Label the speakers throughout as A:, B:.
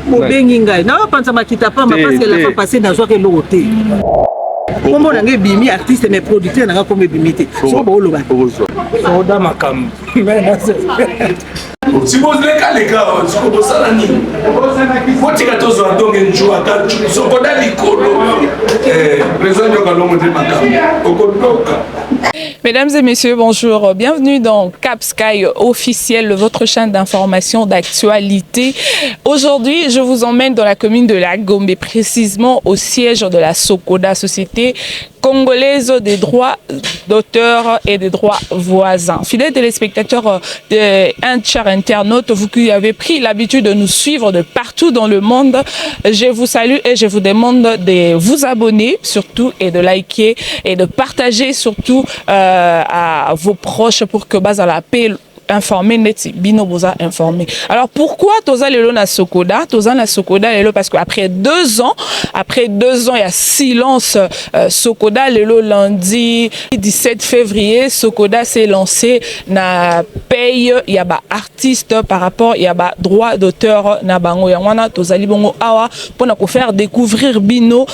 A: bobengi ngai na panza makita pamba parce que la fois passée nazwa ke loté kombo na ngai bimi artiste mais producteur na kombo bimi te so bo loba soda makam
B: si vous voulez les gars, si vous voulez
C: Mesdames et messieurs, bonjour. Bienvenue dans Cap Sky officiel, votre chaîne d'information d'actualité. Aujourd'hui, je vous emmène dans la commune de La Gombe, précisément au siège de la Sokoda, société congolaise des droits d'auteur et des droits voisins. Fidèles téléspectateurs d'un cher internaute, vous qui avez pris l'habitude de nous suivre de partout dans le monde, je vous salue et je vous demande de vous abonner surtout et de liker et de partager surtout à vos proches pour que bas à la paix informé neti bino boza informé. Alors pourquoi toza lelo na Sokoda? Toza na Sokoda lelo parce que après 2 ans il y a silence. Sokoda lelo lundi 17 février Sokoda s'est lancé na paye ya ba artiste par rapport ya ba droit d'auteur na bango ya wana toza libongo awa pour ko faire découvrir bino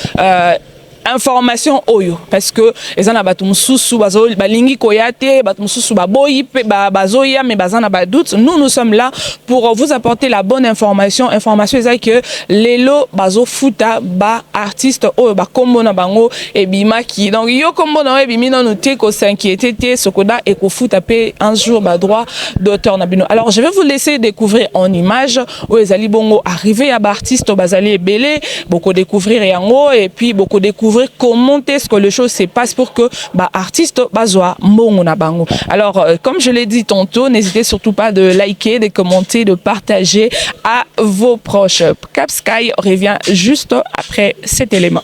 C: information oyo parce que ezana batu mususu bazo balingi koyate batu mususu baboyi pe bazoya mais bazana ba doute. Nous sommes là pour vous apporter la bonne information eza que lelo bazo futa ba artiste oyo ba kombo na bango et bimaki donc yo kombo na bimi non noté ko s'inquiéter te Sokoda et ko futa pe un jour ba droit d'auteur na bino. Alors je vais vous laisser découvrir en image où ezali bongo arrivé à ba artiste bazali ebele beaucoup découvrir yango et puis beaucoup découvrir comment est-ce que les choses se passent pour que bah artiste bazwa mbongo na bango. Alors comme je l'ai dit tantôt, n'hésitez surtout pas de liker, de commenter, de partager à vos proches. Cap Sky revient juste après cet élément.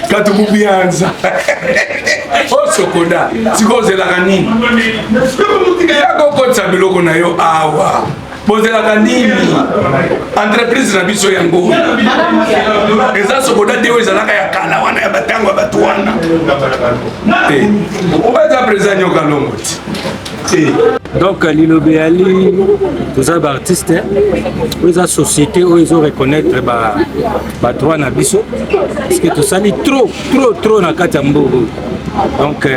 B: Katukubianza o Sokoda sikozela nini yako kotsa biloko na yo awa bozela nini entreprise na biso yango eza Sokoda te ezalaka ya kala wana ya batango ya batu wana obaza président Nyoka Longoti.
D: Donc Lilobe Ali, tous les artistes, les sociétés, ils ont reconnaître les droits na biso parce que tout ça est trop na katambo. Donc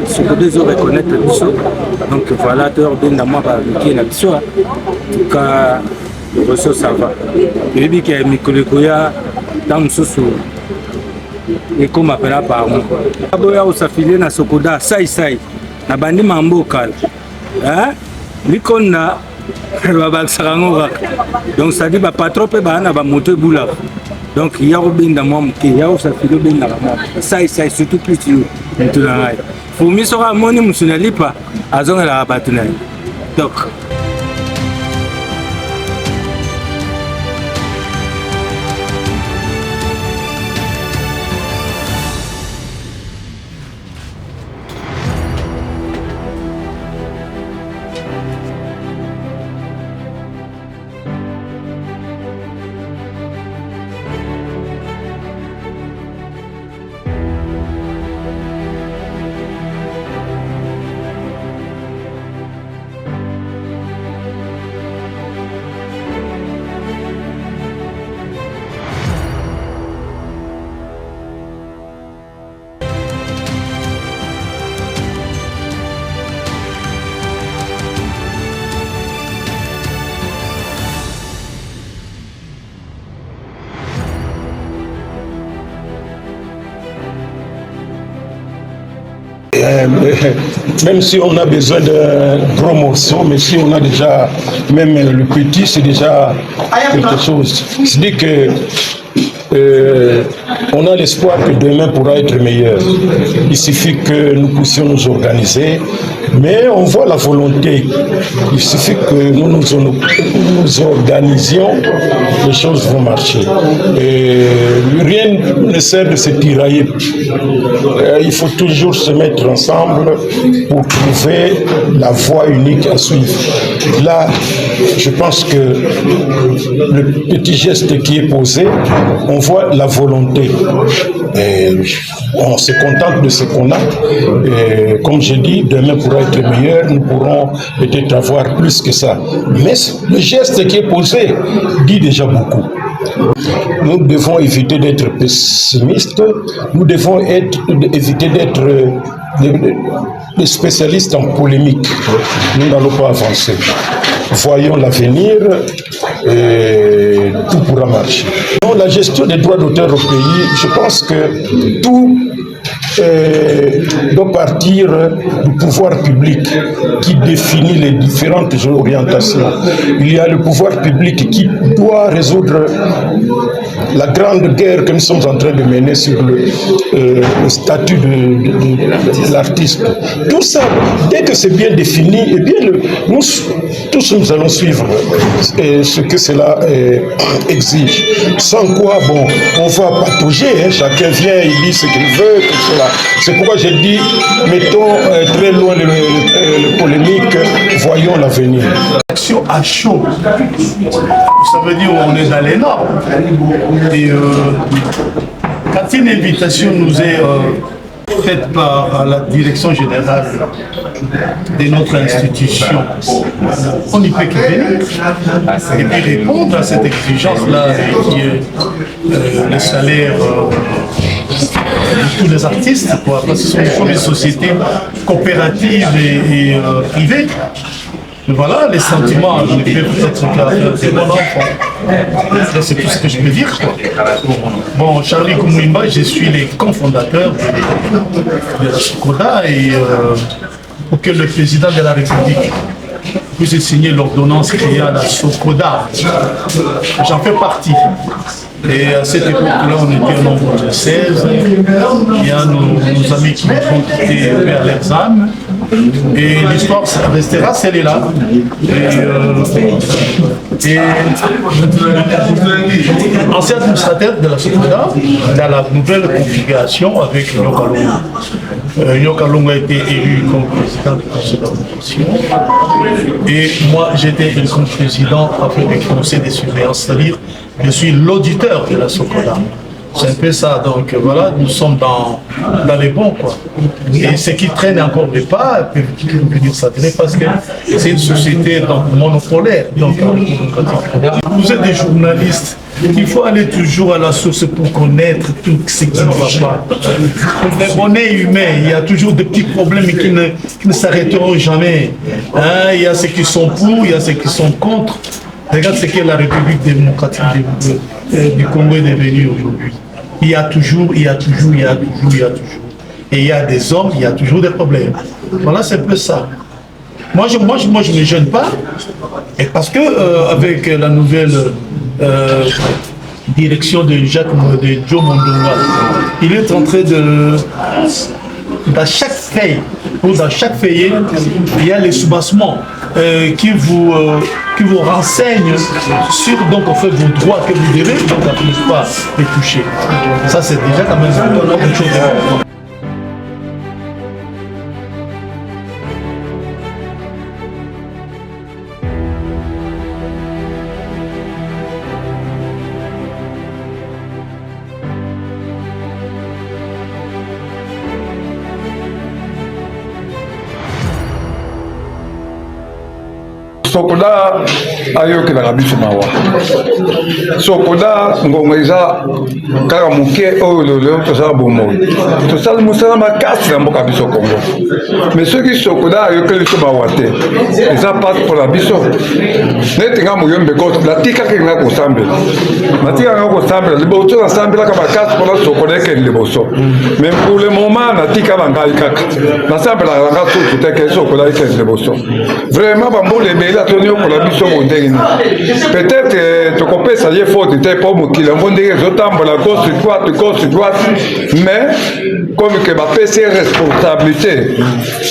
D: ce que ils ont reconnaître biso. Donc voilà, tu as ordonné à moi qui na biso. En tout cas, le reçu ça va. Le but que Mikolekoya dans sous et comme appela par moi. Aboya osafile na Sokoda sai na bandi mamboka. Mikona babaksarango donc ça dit ba patron pe ba na ba moto bula donc il y a robinda moi il y a ça filo binda ça surtout plus yo ntuna pour mi sera moni musunalipa azonga la batuna donc
E: même si on a besoin de gros morceaux, mais si on a déjà, même le petit, c'est déjà quelque chose. C'est-à-dire que on a l'espoir que demain pourra être meilleur. Il suffit que nous puissions nous organiser, mais on voit la volonté. Il suffit que nous nous organisions, les choses vont marcher. Et rien ne sert de se tirailler. Il faut toujours se mettre ensemble pour trouver la voie unique à suivre. Là, je pense que le petit geste qui est posé, on voit la volonté. Et on se contente de ce qu'on a. Et comme je dis, demain pourra être meilleur, nous pourrons peut-être avoir plus que ça. Mais le geste qui est posé dit déjà beaucoup. Nous devons éviter d'être pessimistes, nous devons éviter d'être des spécialistes en polémique. Nous n'allons pas avancer. Voyons l'avenir et tout pourra marcher. Donc, la gestion des droits d'auteur au pays, je pense que tout doit partir du pouvoir public qui définit les différentes orientations. Il y a le pouvoir public qui doit résoudre la grande guerre que nous sommes en train de mener sur le statut de l'artiste. Tout ça, dès que c'est bien défini, eh bien nous tous nous allons suivre ce que cela exige. Sans quoi, bon, on va patauger, hein, chacun vient, il dit ce qu'il veut, tout cela. C'est pourquoi j'ai dit, mettons très loin le polémique, voyons l'avenir.
F: Action à chaud, ça veut dire on est dans les normes. Et quand une invitation nous est faite par la direction générale de notre institution, on n'y peut que venir et puis répondre à cette exigence-là qui est le salaire de tous les artistes, quoi, parce que ce sont des sociétés coopératives et privées. Voilà, les sentiments, je ne peux peut-être que mon enfant. C'est tout ce que je peux dire, quoi. Bon, Charlie Koumouimba, je suis les cofondateurs de la Sokoda et pour que le président de la République puisse signer l'ordonnance créant la Sokoda, j'en fais partie. Et à cette époque-là, on était au nombre de 16. Il y a nos amis qui nous ont quittés vers leurs âmes. Et l'histoire restera celle-là. Et ancien administrateur de la Sokoda, dans la nouvelle configuration avec Nyokalongo. Nyokalongo a été élu comme président du conseil d'administration. Et moi, j'étais comme président avec le conseil de surveillance, c'est-à-dire je suis l'auditeur de la Sokoda. C'est un peu ça, donc voilà, nous sommes dans les bons, quoi. Et ceux qui traînent encore des pas peuvent venir s'atteler parce que c'est une société donc, monopolaire. Donc, vous êtes des journalistes. Il faut aller toujours à la source pour connaître tout ce qui ne va pas. On est humain, il y a toujours des petits problèmes qui ne s'arrêteront jamais. Hein, il y a ceux qui sont pour, il y a ceux qui sont contre. Regarde ce que la République démocratique du Congo est devenue aujourd'hui. Il y a toujours. Et il y a des hommes, il y a toujours des problèmes. Voilà, c'est un peu ça. Moi, je ne me gêne pas. Et parce que avec la nouvelle direction de Joe Mondonga, il est en train de... Dans chaque feuille, ou dans chaque feuillet, il y a les soubassements qui vous renseignent sur donc, en fait, vos droits que vous devez donc, pas les toucher. Ça, c'est déjà quand même quelque chose de...
G: Sokoda ayoki na biso mawa. Sokoda ngonga eza kaka muke oyo lelo tosala bomoi. Tosala musala makasi na mboka biso Congo. Mais ceux qui Sokoda ayoki biso mawa te. Eza passe pour la biso. Neti nga muyombe koto la tika kinga ko sambela. Na tika nga ko sambela liboto na sambela ka makasi pour la Sokoda ke liboso. Mais pour le moment na tika banga ikaka. Na sambela nga so te ke Sokoda ke liboso. Vraiment bambole bela tonyo pour la biso mondeni. Peut-être to kopesa ye faute te pour mokila mondenge zotambola gauche droite mais comme que ba PC responsabilité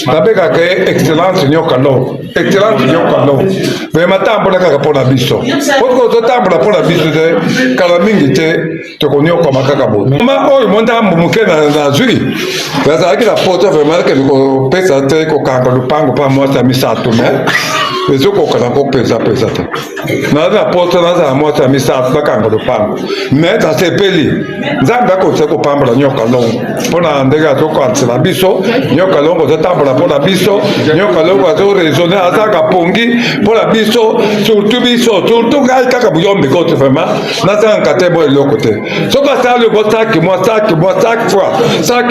G: babeka ke excellence nyokalo vraiment tambola kaka pour la biso pour to tambola pour la biso te kala mingi te to konyo kwa makaka bo ma oyo monda mumuke na zuri baza ki la porte vraiment que ko pesa te ko kanga lupango pa mota misato mais ezo ko kana ko pesa te na la porte na za mota misato ba kanga lupango mais ta sepeli nzamba ko se ko pambola nyoka longo pona ndega to kwa tsela biso nyoka longo to tambola pona biso nyoka longo to raisonner azaka pongi pona biso surtout ngai kaka buyombe ko te vraiment na za nkate bo eloko te so ka sa le bo chaque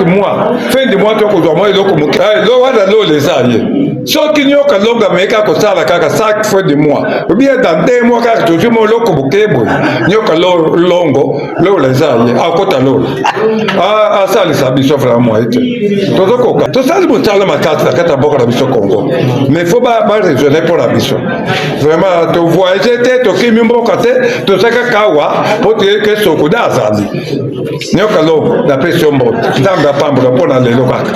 G: mois fin de mois to ko do mo eloko mo lo wada lo les aye so ki nyoka longa meka ko sala kaka chaque fois de mois ou bien dans 2 mois kaka to mo loko bukebo nyoka longo lo les aye akota lo ça les abiso vraiment ete to ça le motala makata kata boka la biso Congo mais faut pas raisonner pour la biso vraiment to voyager te to kimi mboka te to saka kawa pour que Sokoda azali nyoka lo la pression mot ndamba pambola pona lelo kaka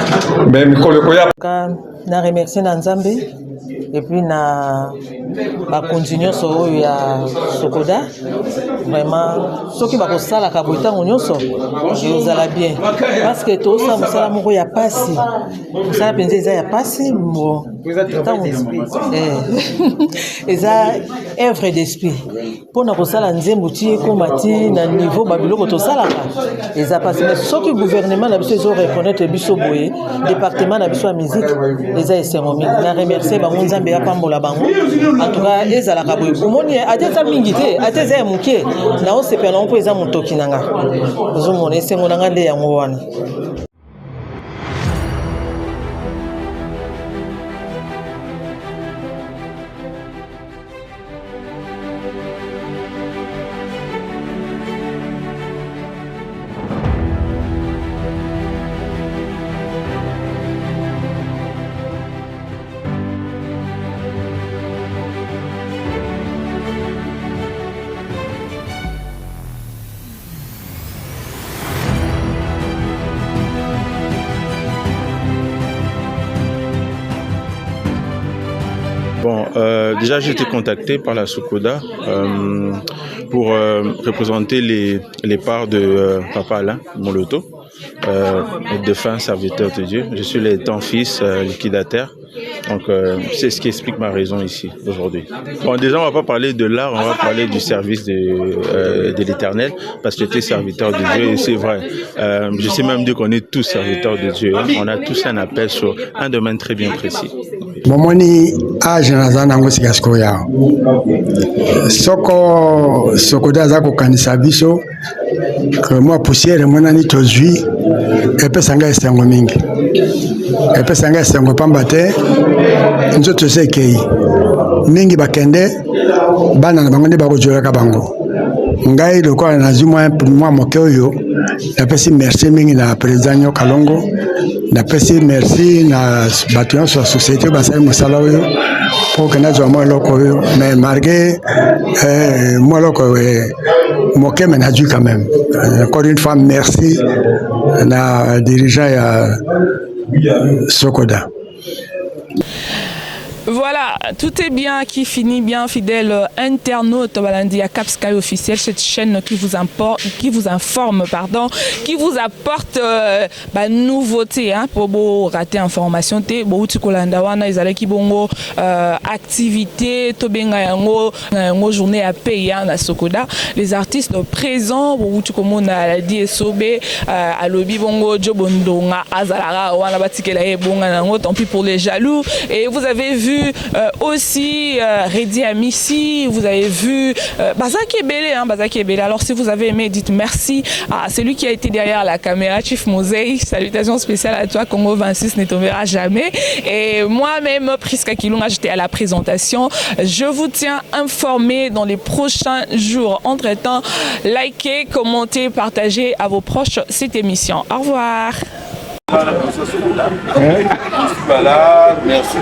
G: mais mikolo ko ya
A: na remercier na Nzambe et puis na ba continuer so ya Sokoda vraiment soki ba ko sala ka boitango nyonso ezala bien parce que to sa musala moko ya pasi ça penser ça ya pasi bon eza œuvre d'esprit pona ko sala nzembo ti ko mati na niveau babiloko to sala ka eza pasi mais soki gouvernement na biso ezo reconnaître biso boye département na biso ya musique eza esengo mingi na remercier bango Nzambe ya pambola bango en tout cas ezala ka boye omoni ateza mingi te ateza ya muke na osepela mpo eza motoki nanga ozomona esengo nanga nde yango wana.
H: Bon, déjà j'ai été contacté par la Sokoda pour représenter les parts de Papa Alain Moloto, défunt serviteur de Dieu. Je suis l'étant fils liquidataire. Donc c'est ce qui explique ma raison ici aujourd'hui. Bon, déjà on va pas parler de l'art, on va parler du service de l'Éternel, parce que j'étais serviteur de Dieu et c'est vrai. Je sais même dire qu'on est tous serviteurs de Dieu. On a tous un appel sur un domaine très bien précis.
I: Momoni age nazana ngo sikasko ya Sokoda za ko kanisa biso que moi poussière mona ni tozui epesanga esengo mingi epesanga esengo pambate nzoto sekei mingi bakende bana na bango ne bakojola ka bango ngai lokola na zuma moi moke oyo napesi merci mingi na président Nyoka Longo napesi merci na bato nyonso ya société basali mosala oyo mpo kenda zwa mwa eloko oyo mais malgré mwa eloko moke mais na dû quand même encore une fois merci na dirigeant ya Sokoda.
C: Voilà, tout est bien, qui finit bien, fidèle internaute Balandi à Cap Sky officiel, cette chaîne qui vous informe, qui vous apporte nouveauté, hein, pour vous rater information, pour bongo activité, tobenga yango journée à payer na Sokoda, les artistes présents, pour vous la DSOB, à lobby bongo Jobondonga, Azalara, wana batikela bonga nango, tant pis pour les jaloux, et vous avez vu vu aussi Redi Amissi, vous avez vu Bazaki Ebele, hein, Bazaki Ebele. Alors si vous avez aimé, dites merci à celui qui a été derrière la caméra, Chief Mosei. Salutations spéciales à toi, Congo 26 ne tombera jamais. Et moi-même, Priska Kilunga, j'étais à la présentation. Je vous tiens informé dans les prochains jours. Entre-temps, likez, commentez, partagez à vos proches cette émission. Au revoir.
J: Voilà, merci.